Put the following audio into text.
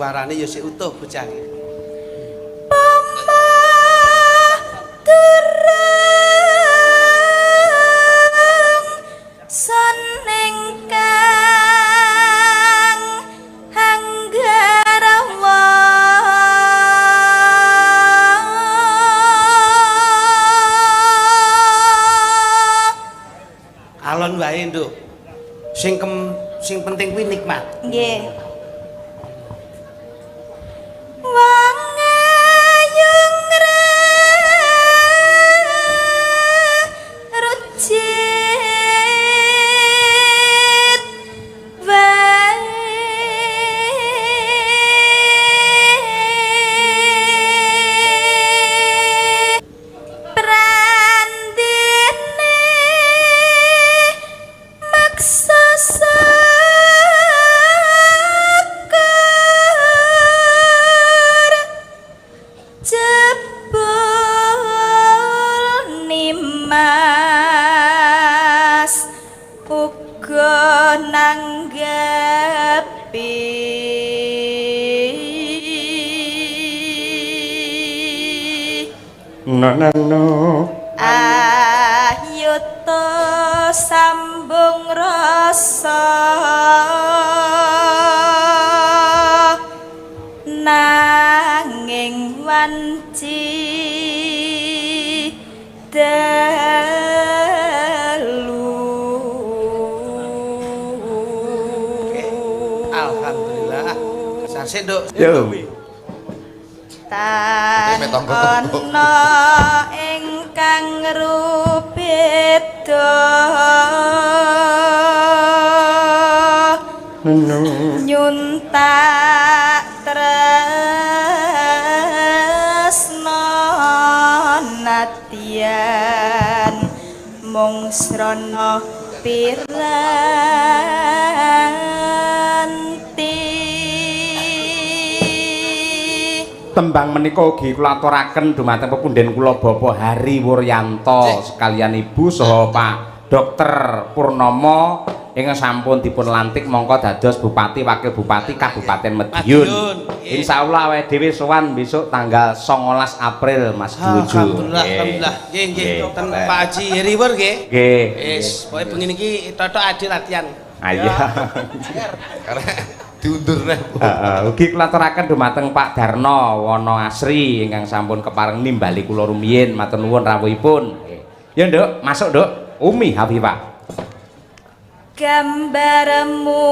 suarane ya sik utuh bocah iki. Alon wae, Nduk. Sing penting kuwi nikmat. Nggih. Ayuto sambung rasa nanging wanci dalu. Alhamdulillah. Sasih, Nduk. Yo. Tan ana ingkang rubeda nyuntak tresna nadyan mung srana piranti. Tembang menika ugi kula aturaken dumateng pepundhen kula Bapak Hari Wuryanto sekalian Ibu saha Pak Dokter Purnomo ingkang sampun dipun lantik mongko dados Bupati Wakil Bupati Kabupaten Madiun. Insyaallah awake dhewe sowan besok tanggal 19 April Mas Duju. Alhamdulillah. Nggih, ten Pak Haji Heriwur nggih. Nggih. Wis, pokoke bengi iki totok ade latihan. Iya. Karena diundur neh. Ugi kula aturaken dumateng Pak Darno Wono Asri ingkang sampun kepareng nimbali kula rumiyin matur nuwun rawuhipun. Ya Nduk, masuk Nduk. Umi Hafifah. Gambarmu